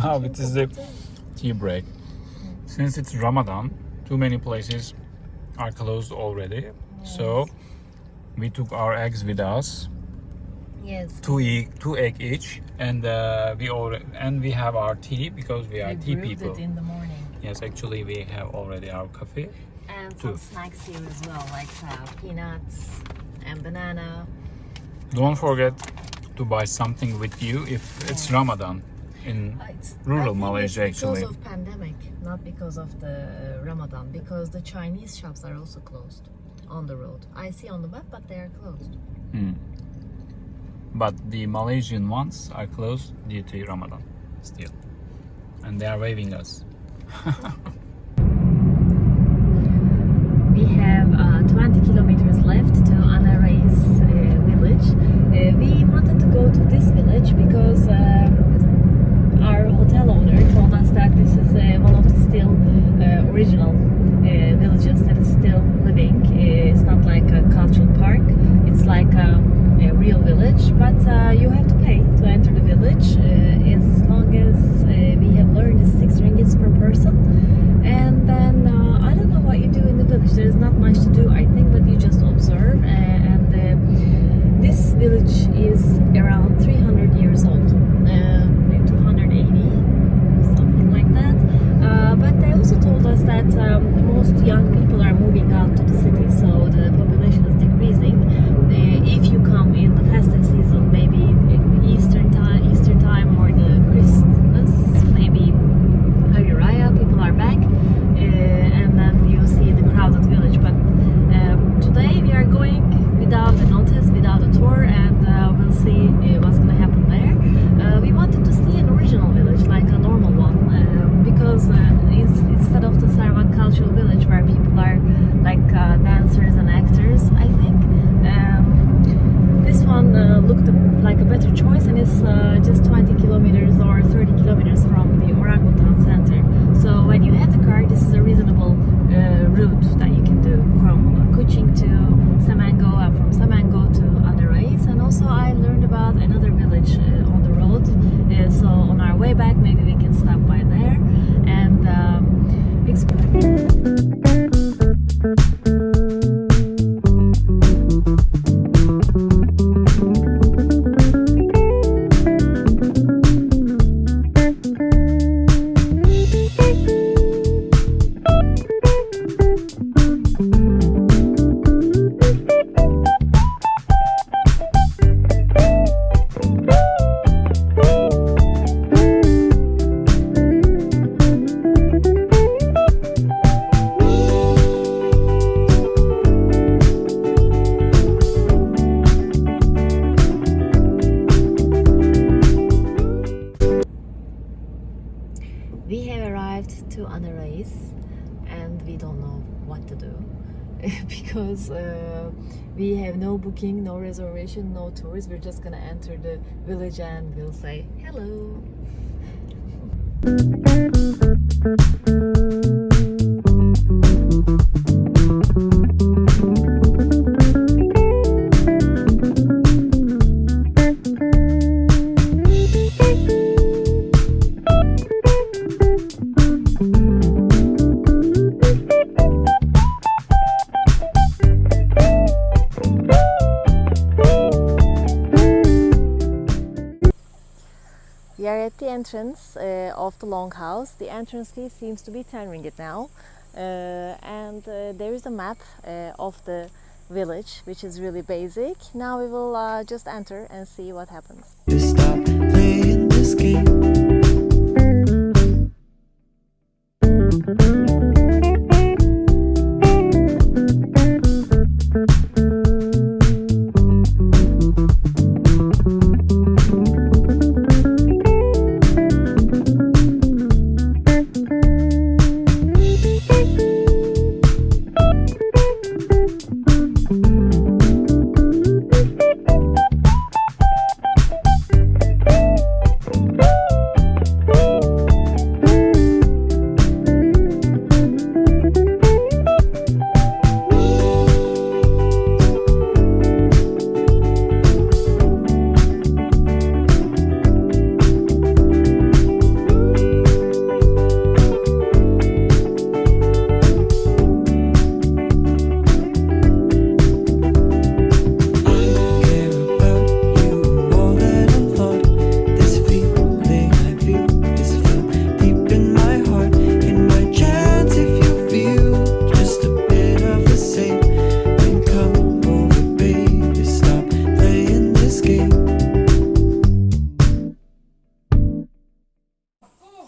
Now it is the tea break. Since it's Ramadan, too many places are closed already. Yes. So we took our eggs with us. Yes. Two egg each, and we have our tea because we are tea brewed people. it in the morning. Yes, actually we have already our coffee. And Two. some snacks here as well, like peanuts and banana. Don't forget to buy something with you if it's Ramadan in rural Malaysia actually. Because of pandemic, not because of the Ramadan, because the Chinese shops are also closed on the road. I see on the map, but they are closed. But the Malaysian ones are closed due to Ramadan still. And they are waving us. We have 20 kilometers left to Annah Rais village. We wanted to go to this village because our hotel owner told us that this is one of the still original villages that is still living. It's not like a cultural park. It's like a real village, but you have to pay to enter the village. As long as we have learned, it's 6 ringgits per person. And then I don't know what you do in the village. There's not much to do, I think, but you just observe. And this village is around 300 years old, maybe 280, something like that. But they also told us that most young people are moving out to the city, so the population is decreasing. If you come in the festive season, maybe in Easter time or the Christmas, maybe Hari Raya, people are back, and then you see the crowded village. But today we are going without a notice, without a tour, and we'll see what's going to happen there. We wanted to see an original village, like a normal one, because instead of the Sarawak cultural village where people are like dancers and actors, I think this one looked like a better choice, and it's just 20 kilometers or 30 kilometers from the orangutan center. So when you have the car, this is a reasonable route that you can do from Kuching to Semango, and from Semango to Annah Rais. And also I learned about another village on the road, so on our way back maybe we can stop by there and explore. We have arrived to Annah Rais and we don't know what to do because we have no booking, no reservation, no tours. We're just gonna enter the village and we'll say hello. We are at the entrance of the Longhouse. The entrance fee seems to be 10 ringgit now. And there is a map of the village, which is really basic. Now we will just enter and see what happens. Stop playing this game.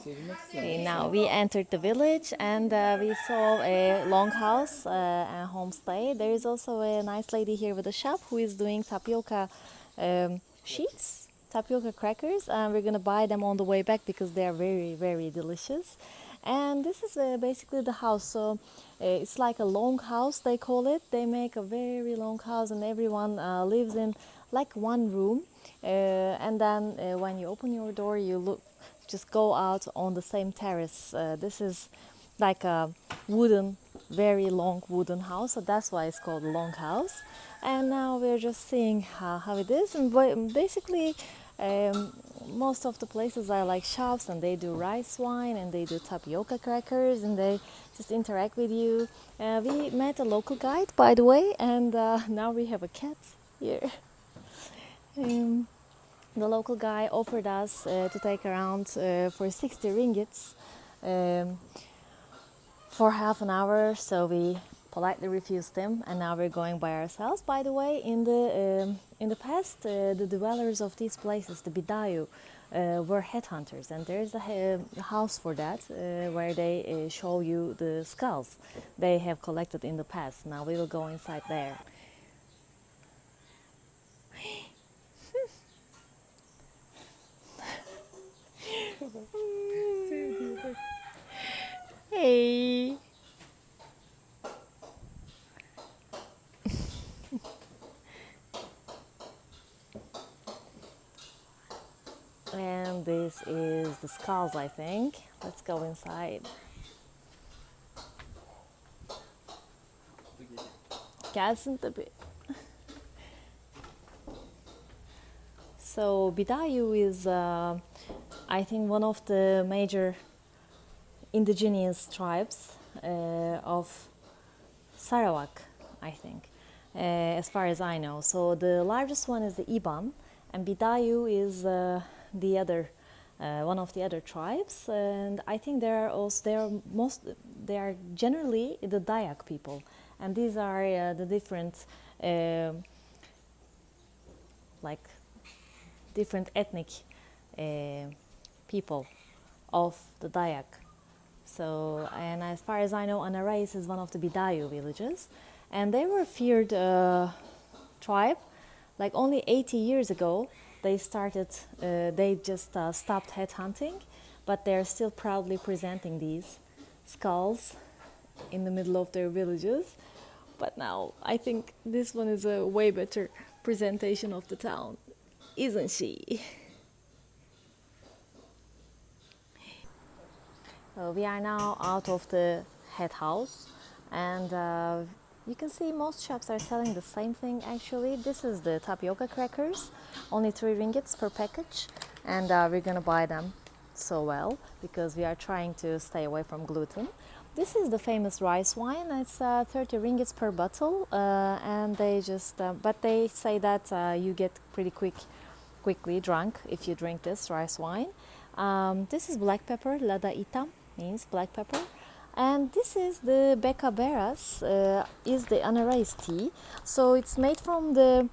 Okay, now we entered the village and we saw a longhouse and homestay. There is also a nice lady here with a shop who is doing tapioca sheets, tapioca crackers, and we're gonna buy them on the way back because they are very, very delicious. And this is basically the house. So it's like a long house, they call it. They make a very long house, and everyone lives in like one room. And then when you open your door, you look, just go out on the same terrace. This is like a wooden, very long wooden house, so that's why it's called a long house. And now we're just seeing how it is. And basically, most of the places are like shops, and they do rice wine, and they do tapioca crackers, and they just interact with you. We met a local guide, by the way, and now we have a cat here. The local guy offered us to take around for 60 ringgits for half an hour, so we politely refused him, and now we're going by ourselves. By the way, in the past, the dwellers of these places, the Bidayu, were headhunters, and there's a house for that where they show you the skulls they have collected in the past. Now we will go inside there. Hey. And this is the skulls, I think. Let's go inside. Gelsin tabii. So Bidayu is, I think, one of the major indigenous tribes of Sarawak, I think, as far as I know. So the largest one is the Iban, and Bidayu is the other, one of the other tribes. And I think they are generally the Dayak people, and these are the different like different ethnic people of the Dayak. So, and as far as I know, Annah Rais is one of the Bidayu villages, and they were a feared tribe. Like only 80 years ago, they started. They just stopped headhunting, but they're still proudly presenting these skulls in the middle of their villages. But now I think this one is a way better presentation of the town, isn't she? We are now out of the head house, and you can see most shops are selling the same thing actually. This is the tapioca crackers, only 3 ringgits per package, and we're gonna buy them so well because we are trying to stay away from gluten. This is the famous rice wine. It's 30 ringgits per bottle, and they just, but they say that you get pretty quickly drunk if you drink this rice wine. This is black pepper, lada hitam, means black pepper. And this is the Beka Beras, is the Annah Rais tea. So it's made from the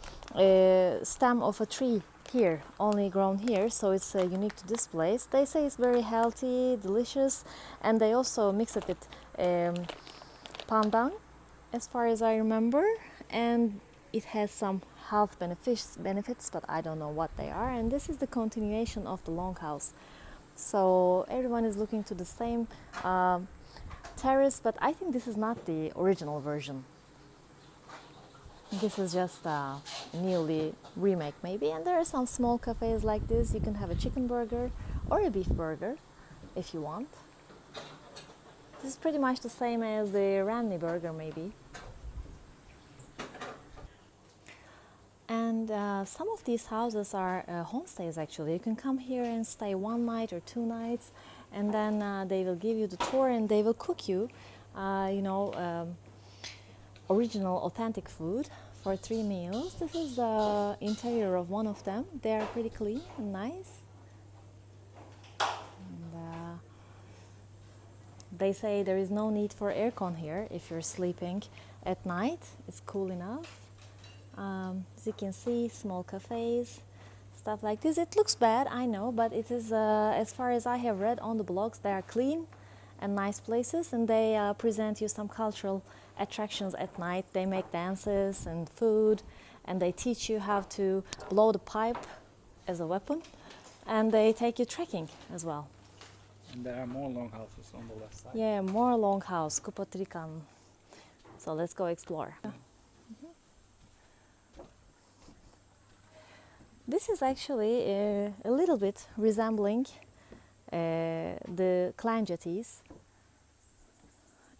stem of a tree here, only grown here, so it's unique to this place. They say it's very healthy, delicious, and they also mix it with pandan, as far as I remember, and it has some health benefits, but I don't know what they are. And this is the continuation of the longhouse. So everyone is looking to the same terrace, but I think this is not the original version. This is just a newly remake maybe, and there are some small cafes like this. You can have a chicken burger or a beef burger if you want. This is pretty much the same as the Ranmi burger maybe. And some of these houses are homestays actually. You can come here and stay 1 night or 2 nights, and then they will give you the tour and they will cook you, original authentic food for 3 meals. This is the interior of one of them. They are pretty clean and nice. And, they say there is no need for aircon here if you're sleeping at night. It's cool enough. As you can see, small cafes, stuff like this. It looks bad, I know, but it is, as far as I have read on the blogs, they are clean and nice places, and they present you some cultural attractions at night. They make dances and food, and they teach you how to blow the pipe as a weapon, and they take you trekking as well. And there are more longhouses on the left side. Yeah, more longhouse, Kupotrikan. So let's go explore. This is actually a little bit resembling the clan jetties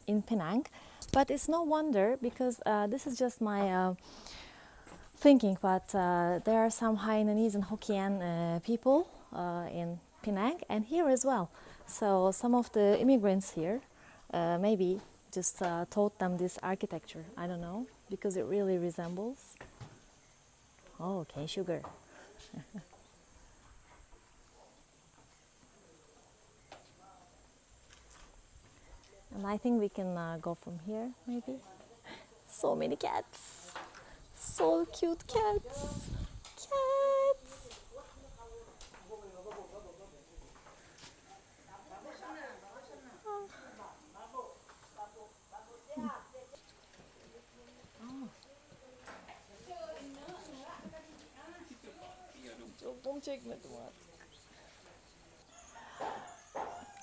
in Penang, but it's no wonder because this is just my thinking, but there are some Hainanese and Hokkien people in Penang and here as well. So some of the immigrants here maybe just taught them this architecture. I don't know, because it really resembles. Oh, cane sugar. And I think we can go from here, maybe. So many cats. So cute cats. Cats.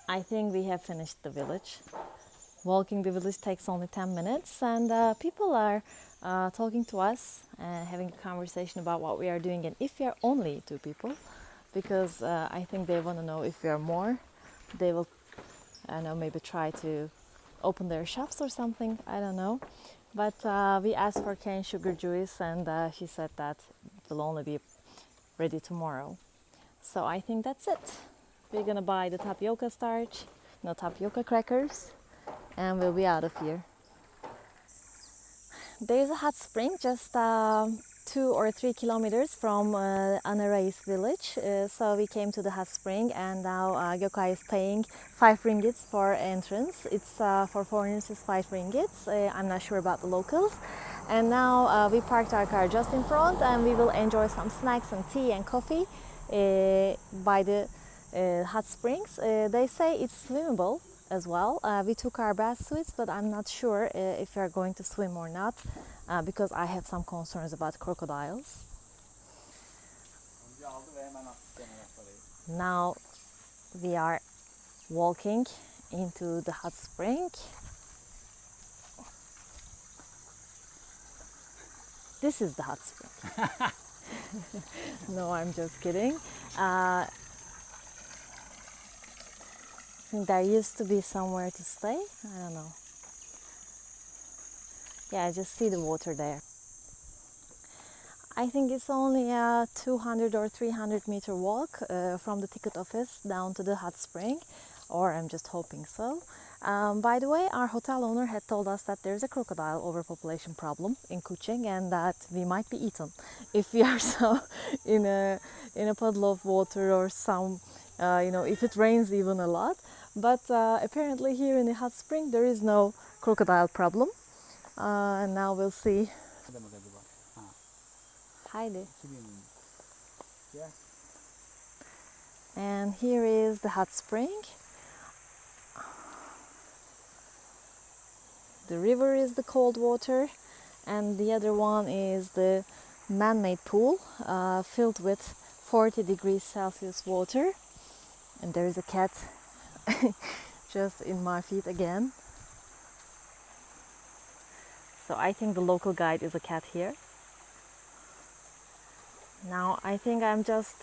I think we have finished the village. Walking the village takes only 10 minutes, and people are talking to us, having a conversation about what we are doing, and if we are only 2 people, because I think they want to know if we are more, they will, I know, maybe try to open their shops or something, I don't know. But we asked for cane sugar juice, and she said that it will only be ready tomorrow. So I think that's it. We're gonna buy the tapioca starch, tapioca crackers, and we'll be out of here. There's a hot spring just 2 or 3 kilometers from Annah Rais village. So we came to the hot spring, and now Gökay is paying 5 ringgits for entrance. It's for foreigners, it's 5 ringgits. I'm not sure about the locals. And now we parked our car just in front, and we will enjoy some snacks and tea and coffee by the hot springs. They say it's swimmable as well. We took our bath suits, but I'm not sure if we are going to swim or not because I have some concerns about crocodiles. Now we are walking into the hot spring. This is the hot spring. No, I'm just kidding. I think there used to be somewhere to stay. I don't know. Yeah, I just see the water there. I think it's only a 200 or 300 meter walk from the ticket office down to the hot spring, or I'm just hoping so. By the way, our hotel owner had told us that there's a crocodile overpopulation problem in Kuching, and that we might be eaten if we are so in a puddle of water or some, if it rains even a lot. But apparently here in the hot spring there is no crocodile problem, and now we'll see. Haydi. And here is the hot spring. The river is the cold water, and the other one is the man-made pool filled with 40 degrees Celsius water. And there is a cat just in my feet again. So I think the local guide is a cat here. Now I think I'm just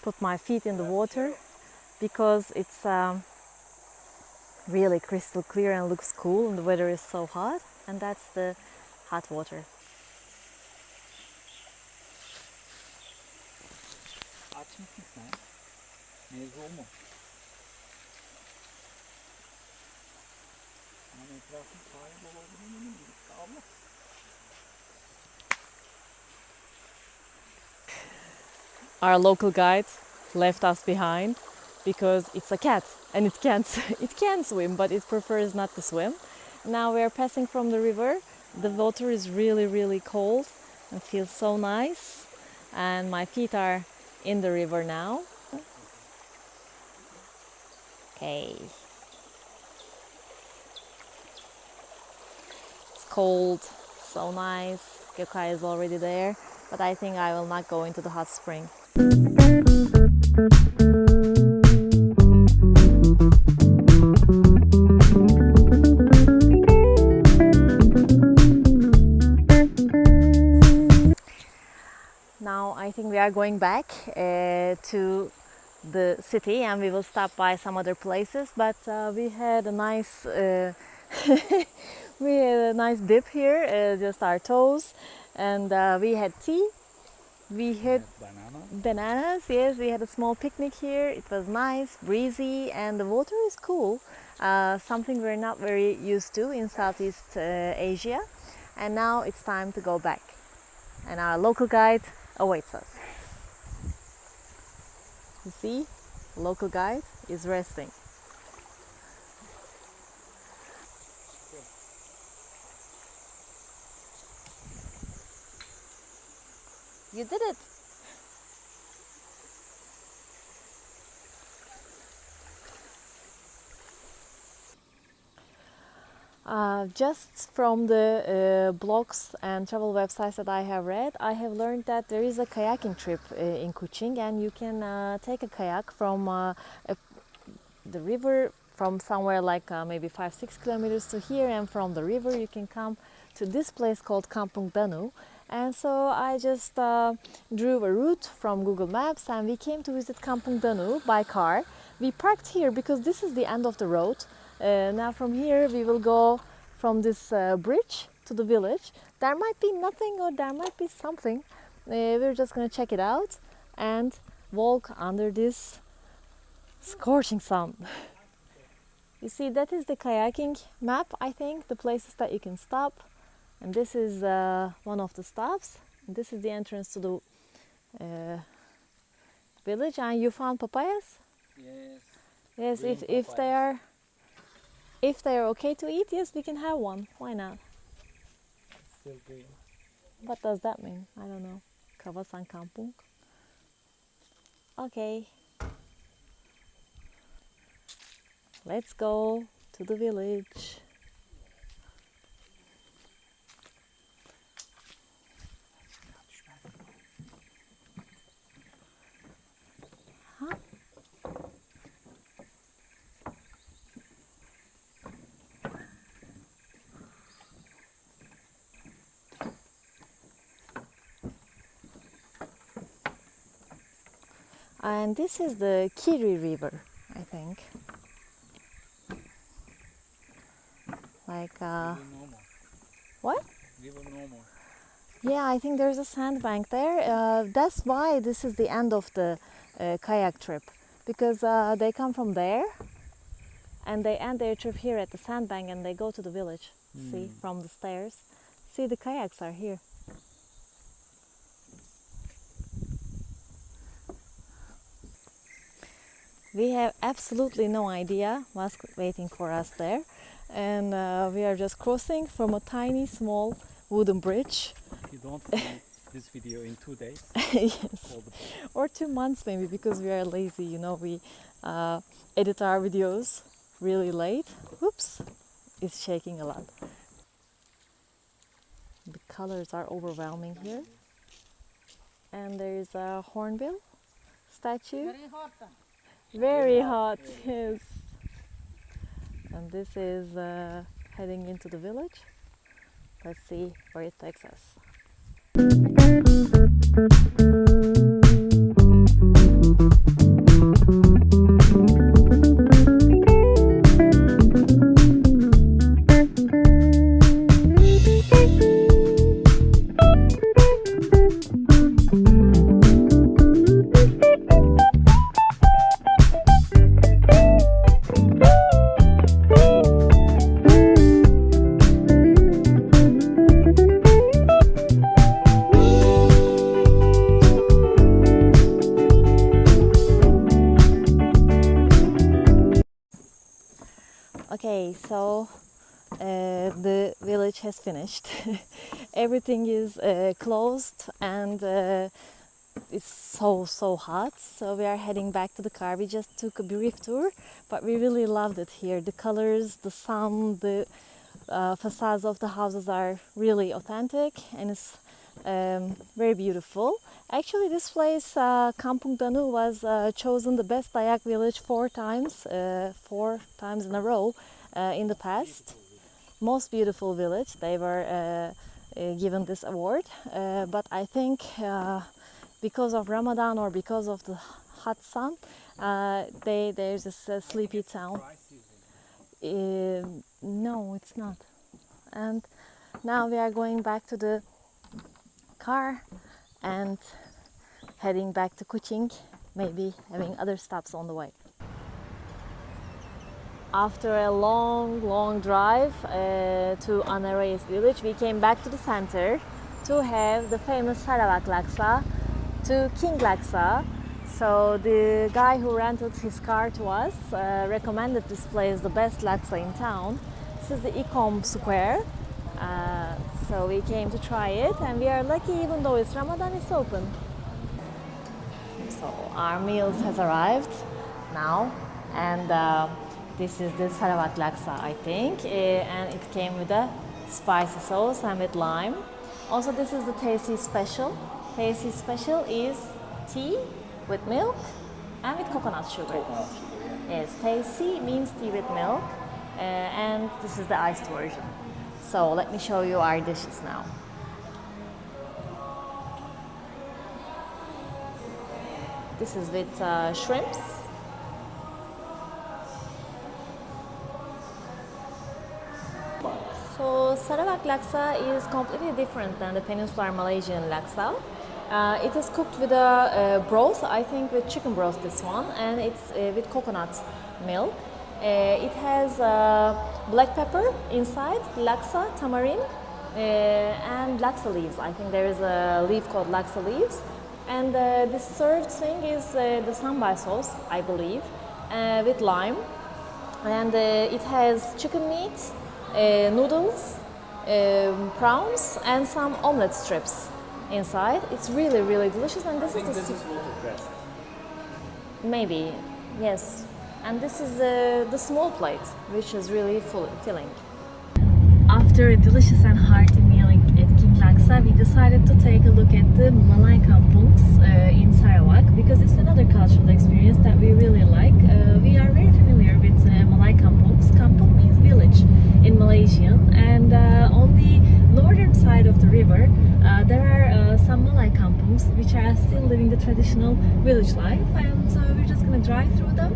put my feet in the water because it's really crystal clear and looks cool, and the weather is so hot, and that's the hot water. Our local guide left us behind because it's a cat and it can swim, but it prefers not to swim. Now we are passing from the river. The water is really, really cold, It feels so nice, and my feet are in the river now. Okay. It's cold, so nice. Gyokai is already there, but I think I will not go into the hot spring. Now I think we are going back to the city, and we will stop by some other places, but we had a nice we had a nice dip here, just our toes, and we had tea. We had bananas, yes, we had a small picnic here. It was nice, breezy, and the water is cool, something we're not very used to in Southeast Asia. And now it's time to go back, and our local guide awaits us. You see, the local guide is resting. You did it! Just from the blogs and travel websites that I have read, I have learned that there is a kayaking trip in Kuching, and you can take a kayak from the river from somewhere like maybe 5-6 kilometers to here, and from the river you can come to this place called Kampung Banu. And so I just drew a route from Google Maps, and we came to visit Kampung Banu by car. We parked here because this is the end of the road. Now from here we will go from this bridge to the village. There might be nothing, or there might be something. We're just gonna check it out and walk under this scorching sun. You see, that is the kayaking map, I think, the places that you can stop. And this is one of the stops. And this is the entrance to the village. And you found papayas? Yes. Yes, Green if they are okay to eat, yes, we can have one. Why not? It's still green. What does that mean? I don't know. Kawasan kampung. Okay. Let's go to the village. Huh? And this is the Kiri River, I think. Like, River no more. what? River no more. Yeah, I think there's a sandbank there. That's why this is the end of the kayak trip, because they come from there and they end their trip here at the sandbank, and they go to the village. See, from the stairs. See, the kayaks are here. We have absolutely no idea what's waiting for us there, and we are just crossing from a tiny small wooden bridge. You don't see this video in 2 days. Yes. All the time. Or 2 months maybe, because we are lazy, you know, we edit our videos really late. Oops, it's shaking a lot. The colors are overwhelming here. And there's a hornbill statue. Very hot, yes. And this is heading into the village. Let's see where it takes us. Okay, so the village has finished everything is closed and it's so hot. So we are heading back to the car. We just took a brief tour, but we really loved it here. The colors, the sun, the facades of the houses are really authentic, and it's very beautiful. Actually, this place, Kampung Banu, was chosen the best Dayak village four times in a row in the past. Most beautiful village. They were given this award, but I think because of Ramadan or because of the hot sun, there's this sleepy town. No, it's not. And now we are going back to the car and heading back to Kuching, maybe having other stops on the way. After a long drive to Annah Rais village, we came back to the center to have the famous Sarawak Laksa to King Laksa. So the guy who rented his car to us recommended this place, the best laksa in town. This is the Ecom Square. So we came to try it, and we are lucky, even though it's Ramadan, it's open. So our meals has arrived now, and this is the Sarawak Laksa, I think, and it came with a spicy sauce and with lime. Also, this is the Tasty Special. Tasty Special is tea with milk and with coconut sugar. Yes, Tasty means tea with milk, and this is the iced version. So let me show you our dishes now. This is with shrimps. So Sarawak Laksa is completely different than the peninsular Malaysian Laksa. It is cooked with a broth, I think with chicken broth this one, and it's with coconut milk. It has black pepper inside, laksa, tamarind, and laksa leaves. I think there is a leaf called laksa leaves. And this served thing is the sambal sauce, I believe, with lime. And it has chicken meat, noodles, prawns, and some omelette strips inside. It's really delicious, and this is water pressed. maybe, yes. And this is the small plate, which is really filling. After a delicious and hearty meal at King Laksa, we decided to take a look at the Malay kampungs in Sarawak, because it's another cultural experience that we really like. We are very familiar with Malay kampungs. Kampung means village in Malaysian, and on the northern side of the river, there are some Malay kampungs which are still living the traditional village life, and so we're just going to drive through them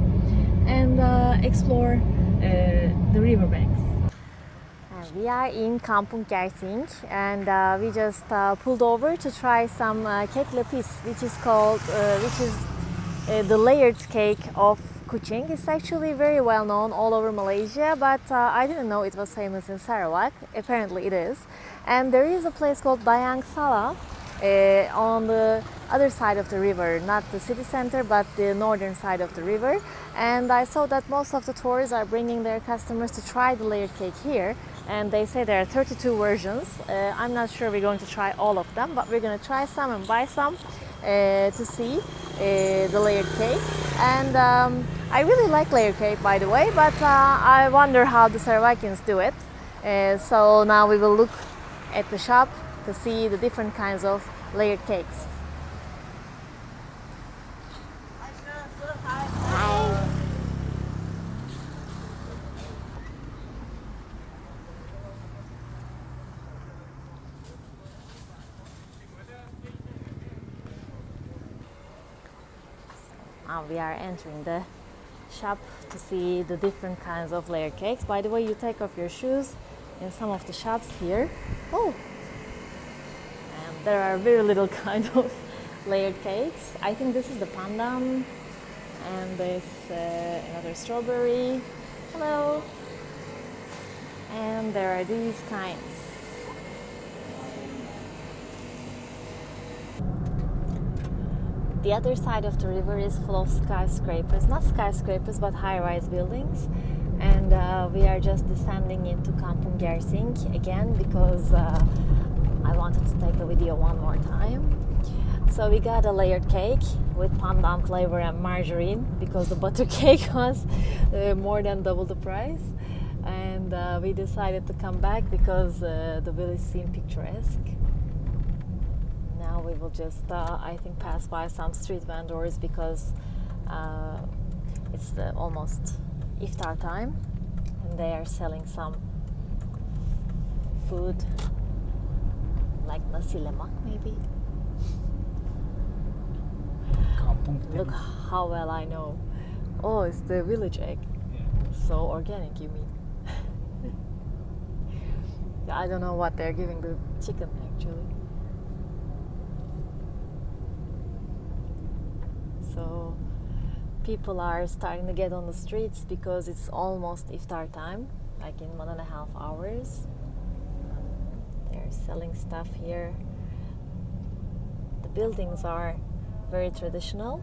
and explore the riverbanks. We are in Kampung Jackson, and we just pulled over to try some cake lepis, which is the layered cake of Kuching. It's actually very well known all over Malaysia, but I didn't know it was famous in Sarawak. Apparently it is. And there is a place called Bayang Sala on the other side of the river, not the city center, but the northern side of the river. And I saw that most of the tourists are bringing their customers to try the layered cake here. And they say there are 32 versions. I'm not sure we're going to try all of them, but we're going to try some and buy some to see the layered cake. And I really like layered cake, by the way, but I wonder how the Sarawakians do it. So now we will look at the shop to see the different kinds of layered cakes. Hi. Now we are entering the shop to see the different kinds of layered cakes. By the way, you take off your shoes in some of the shops here. Oh! And there are very little kind of layered cakes. I think this is the pandan, and this another strawberry. Hello! And there are these kinds. The other side of the river is full of skyscrapers, not skyscrapers but high-rise buildings, and we are just descending into Kampung Jackson again because I wanted to take a video one more time. So we got a layered cake with pandan flavor and margarine because the butter cake was more than double the price. And we decided to come back because the village seemed picturesque. Now we will just, I think, pass by some street vendors because it's almost Iftar time and they are selling some food like nasi lemak maybe. Look how well I know. Oh, it's the village egg. Yeah. So organic, you mean? I don't know what they're giving the chicken actually. So people are starting to get on the streets because it's almost Iftar time, like in 1.5 hours. They're selling stuff here. The buildings are very traditional.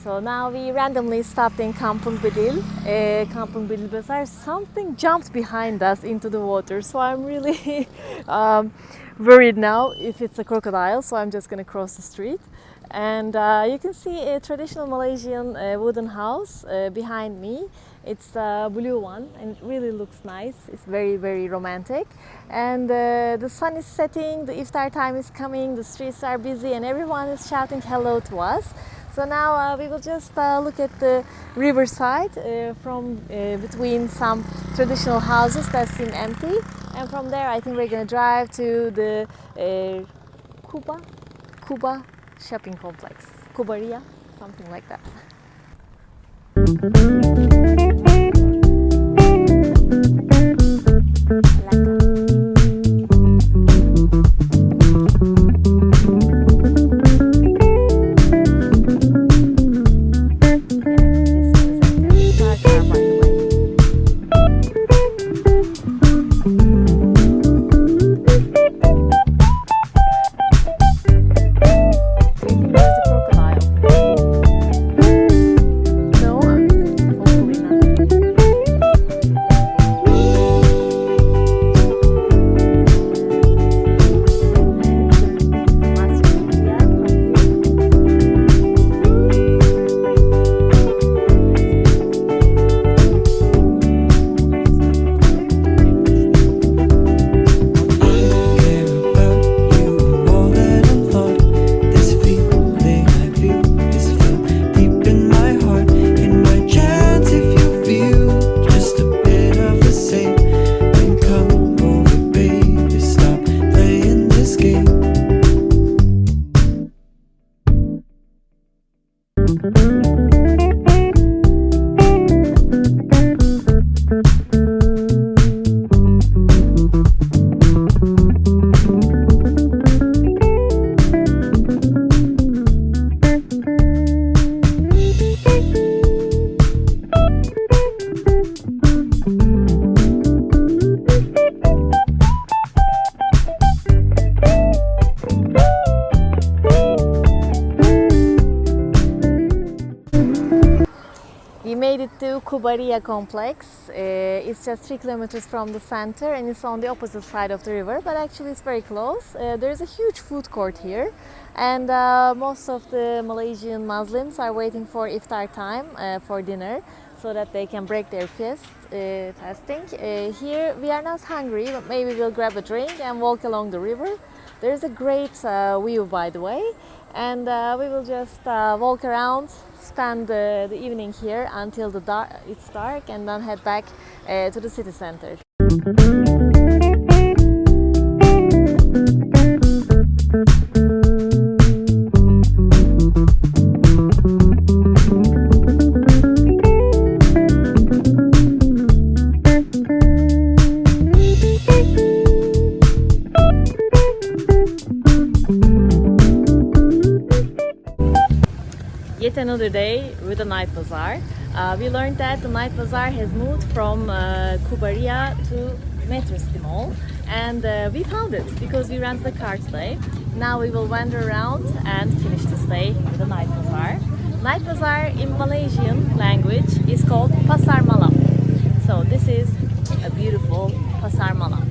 So now we randomly stopped in Kampung Bidayuh. Kampung Bidayuh Bazaar. Something jumped behind us into the water, so I'm really worried now if it's a crocodile. So I'm just gonna cross the street, and you can see a traditional Malaysian wooden house behind me. It's a blue one, and it really looks nice. It's very, very romantic. And the sun is setting. The Iftar time is coming. The streets are busy, and everyone is shouting hello to us. So now we will just look at the riverside from between some traditional houses that seem empty, and from there I think we're gonna drive to the Kuba shopping complex, Kubaria, something like that. Hopefully not. Kubaria complex. It's just 3 kilometers from the center and it's on the opposite side of the river, but actually it's very close. There's a huge food court here, and most of the Malaysian Muslims are waiting for Iftar time for dinner so that they can break their fasting. Here we are not hungry, but maybe we'll grab a drink and walk along the river. There's a great view, by the way, and we will just walk around, spend the evening here until it's dark, and then head back to the city center. Yet another day with the night bazaar. We learned that the night bazaar has moved from Kubaria to Metro City Mall, and we found it because we rented a car today. Now we will wander around and finish the stay with the night bazaar. Night bazaar in Malaysian language is called Pasar Malam. So this is a beautiful Pasar Malam.